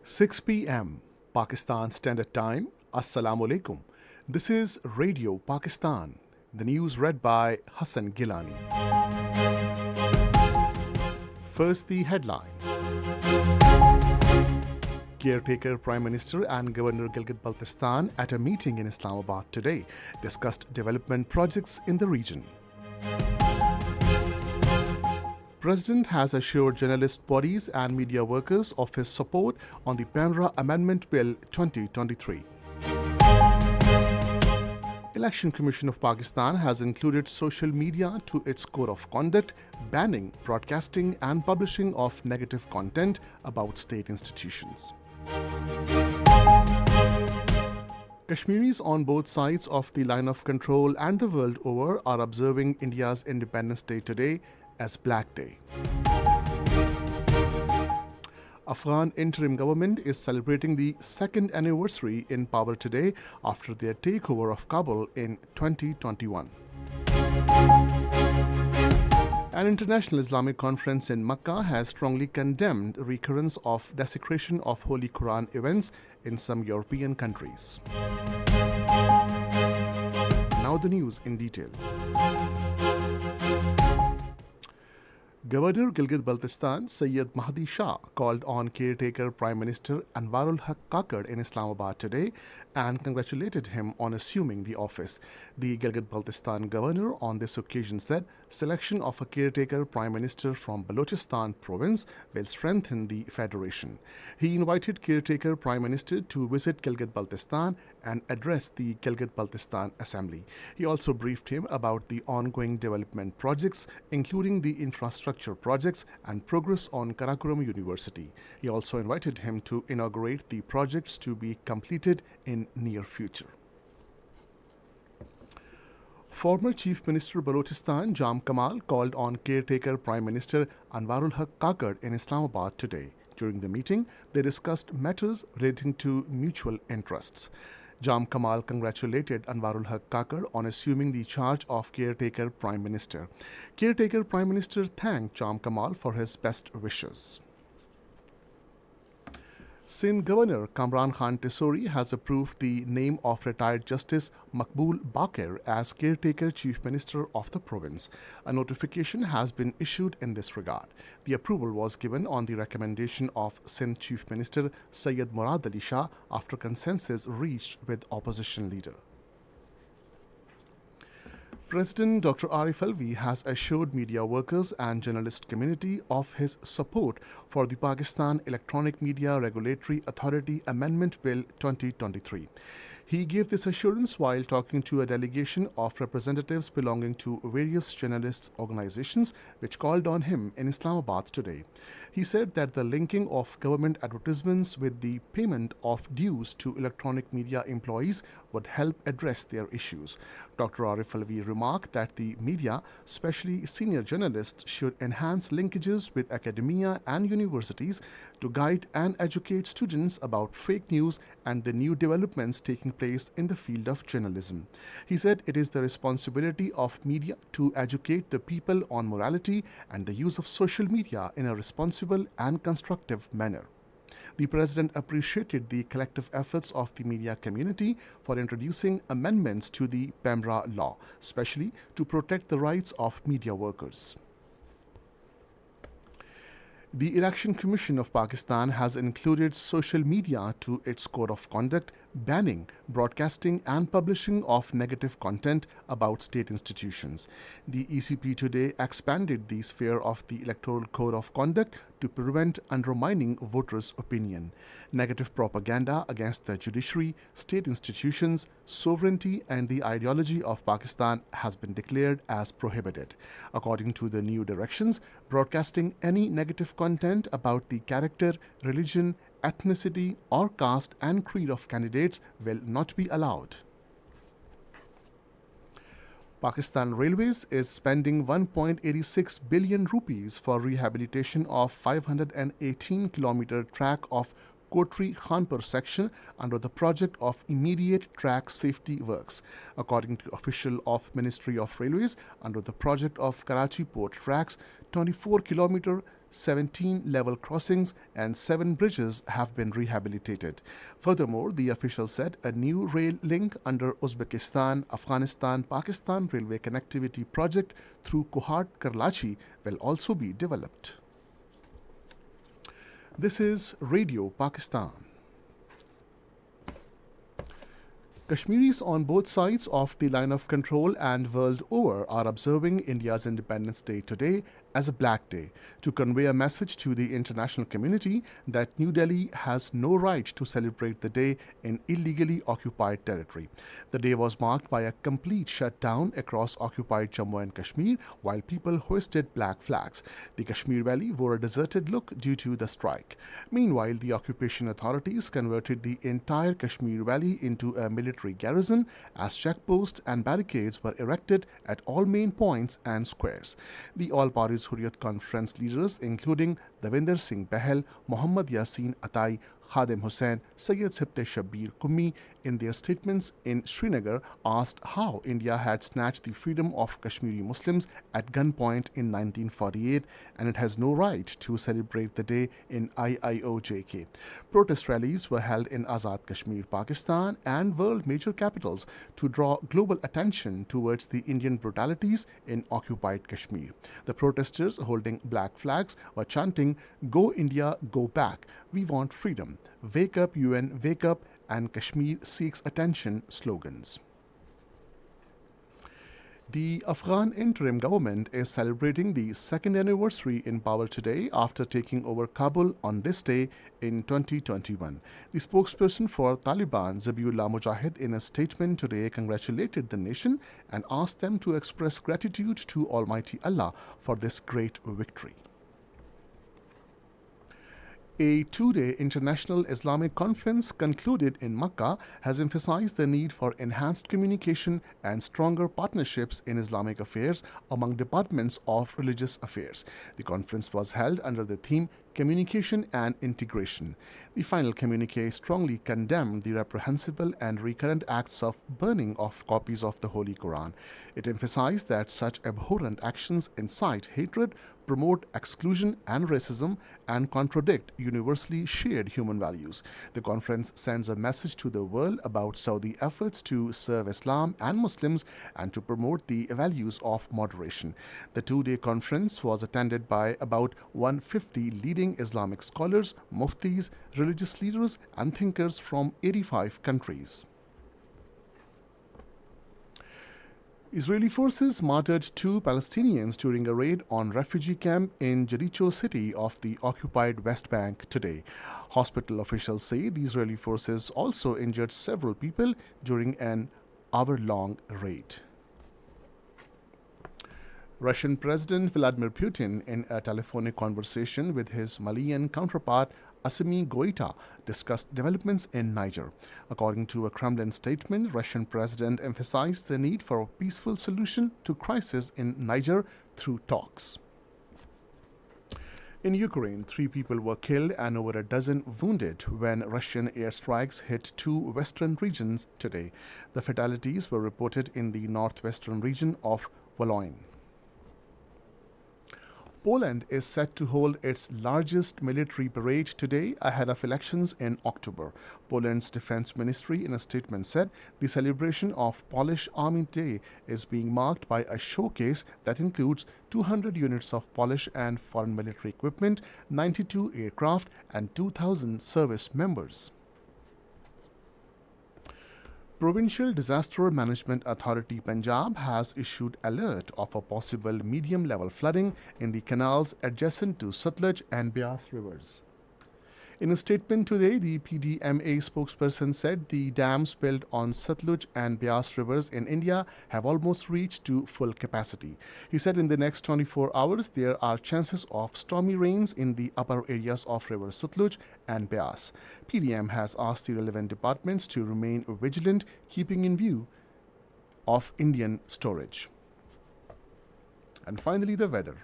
6 p.m. Pakistan Standard Time. Assalamu alaikum. This is Radio Pakistan. The news read by Hassan Gilani. First, the headlines. Caretaker Prime Minister and Governor Gilgit-Baltistan at a meeting in Islamabad today discussed development projects in the region. President has assured journalist bodies and media workers of his support on the PEMRA Amendment Bill 2023. Election Commission of Pakistan has included social media to its code of conduct, banning broadcasting and publishing of negative content about state institutions. Kashmiris on both sides of the line of control and the world over are observing India's Independence Day today as Black Day. Afghan interim government is celebrating the second anniversary in power today after their takeover of Kabul in 2021. An international Islamic conference in Makkah has strongly condemned recurrence of desecration of Holy Quran events in some European countries. Now the news in detail. Governor Gilgit-Baltistan Syed Mahdi Shah called on caretaker Prime Minister Anwarul Haq Kakad in Islamabad today and congratulated him on assuming the office. The Gilgit-Baltistan governor on this occasion said selection of a caretaker Prime Minister from Balochistan province will strengthen the federation. He invited caretaker Prime Minister to visit Gilgit-Baltistan and address the Gilgit-Baltistan Assembly. He also briefed him about the ongoing development projects, including the infrastructure projects and progress on Karakoram University. He also invited him to inaugurate the projects to be completed in near future. Former Chief Minister Balochistan Jam Kamal called on caretaker Prime Minister Anwarul Haq Kakad in Islamabad today. During the meeting, they discussed matters relating to mutual interests. Jam Kamal congratulated Anwarul Haq Kakad on assuming the charge of caretaker Prime Minister. Caretaker Prime Minister thanked Jam Kamal for his best wishes. Sindh Governor Kamran Khan Tesori has approved the name of retired Justice Makbul Bakir as caretaker Chief Minister of the province. A notification has been issued in this regard. The approval was given on the recommendation of Sindh Chief Minister Syed Murad Ali Shah after consensus reached with opposition leader. President Dr. Arif Alvi has assured media workers and journalist community of his support for the Pakistan Electronic Media Regulatory Authority Amendment Bill 2023. He gave this assurance while talking to a delegation of representatives belonging to various journalists' organizations which called on him in Islamabad today. He said that the linking of government advertisements with the payment of dues to electronic media employees would help address their issues. Dr. Arif Alvi remarked that the media, especially senior journalists, should enhance linkages with academia and universities to guide and educate students about fake news and the new developments taking place in the field of journalism. He said it is the responsibility of media to educate the people on morality and the use of social media in a responsible and constructive manner. The President appreciated the collective efforts of the media community for introducing amendments to the PEMRA law, especially to protect the rights of media workers. The Election Commission of Pakistan has included social media to its code of conduct, banning broadcasting and publishing of negative content about state institutions. The ECP today expanded the sphere of the Electoral Code of Conduct to prevent undermining voters' opinion. Negative propaganda against the judiciary, state institutions, sovereignty and the ideology of Pakistan has been declared as prohibited. According to the new directions, broadcasting any negative content about the character, religion, ethnicity or caste and creed of candidates will not be allowed. Pakistan Railways is spending 1.86 billion rupees for rehabilitation of 518-kilometer track of Kotri Khanpur section under the project of immediate track safety works. According to official of Ministry of Railways, under the project of Karachi Port tracks, 24-kilometer 17 level crossings, and 7 bridges have been rehabilitated. Furthermore, the official said a new rail link under Uzbekistan, Afghanistan, Pakistan railway connectivity project through Kohat Karlachi will also be developed. This is Radio Pakistan. Kashmiris on both sides of the line of control and world over are observing India's Independence Day today as a Black Day to convey a message to the international community that New Delhi has no right to celebrate the day in illegally occupied territory. The day was marked by a complete shutdown across occupied Jammu and Kashmir while people hoisted black flags. The Kashmir Valley wore a deserted look due to the strike. Meanwhile, the occupation authorities converted the entire Kashmir Valley into a military garrison as checkposts and barricades were erected at all main points and squares. The all parties Hurriyat Conference leaders, including Davinder Singh Bahal, Mohammad Yasin Atai, Khadim Hussain, Sayyid Sibte Shabbir Kummi, in their statements in Srinagar, asked how India had snatched the freedom of Kashmiri Muslims at gunpoint in 1948 and it has no right to celebrate the day in IIOJK. Protest rallies were held in Azad Kashmir, Pakistan and world major capitals to draw global attention towards the Indian brutalities in occupied Kashmir. The protesters holding black flags were chanting, "Go India, go back. We want freedom. Wake up UN, wake up," and Kashmir seeks attention slogans. The Afghan interim government is celebrating the second anniversary in power today after taking over Kabul on this day in 2021. The spokesperson for Taliban, Zabiullah Mujahid, in a statement today congratulated the nation and asked them to express gratitude to Almighty Allah for this great victory. A two-day international Islamic conference concluded in Makkah has emphasized the need for enhanced communication and stronger partnerships in Islamic affairs among departments of religious affairs. The conference was held under the theme Communication and Integration. The final communique strongly condemned the reprehensible and recurrent acts of burning of copies of the Holy Quran. It emphasized that such abhorrent actions incite hatred, promote exclusion and racism, and contradict universally shared human values. The conference sends a message to the world about Saudi efforts to serve Islam and Muslims and to promote the values of moderation. The two-day conference was attended by about 150 leading Islamic scholars, muftis, religious leaders, and thinkers from 85 countries. Israeli forces martyred 2 Palestinians during a raid on refugee camp in Jericho city of the occupied West Bank today. Hospital officials say the Israeli forces also injured several people during an hour-long raid. Russian President Vladimir Putin, in a telephonic conversation with his Malian counterpart Assimi Goita, discussed developments in Niger. According to a Kremlin statement, Russian President emphasized the need for a peaceful solution to crisis in Niger through talks. In Ukraine, 3 people were killed and over a dozen wounded when Russian airstrikes hit 2 western regions today. The fatalities were reported in the northwestern region of Volyn. Poland is set to hold its largest military parade today ahead of elections in October. Poland's defense ministry in a statement said the celebration of Polish Army Day is being marked by a showcase that includes 200 units of Polish and foreign military equipment, 92 aircraft, and 2,000 service members. Provincial Disaster Management Authority Punjab has issued alert of a possible medium-level flooding in the canals adjacent to Satluj and Beas rivers. In a statement today, the PDMA spokesperson said the dams built on Satluj and Beas rivers in India have almost reached to full capacity. He said in the next 24 hours, there are chances of stormy rains in the upper areas of River Satluj and Beas. PDM has asked the relevant departments to remain vigilant, keeping in view of Indian storage. And finally, the weather.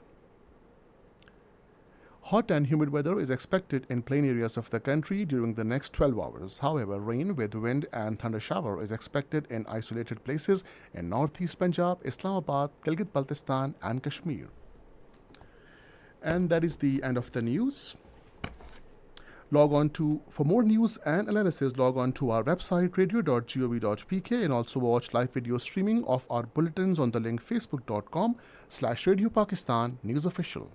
Hot and humid weather is expected in plain areas of the country during the next 12 hours. However, rain with wind and thunder shower is expected in isolated places in northeast Punjab, Islamabad, Gilgit-Baltistan and Kashmir. And that is the end of the news. For more news and analysis, log on to our website radio.gov.pk and also watch live video streaming of our bulletins on the link facebook.com/Radio Pakistan News Official.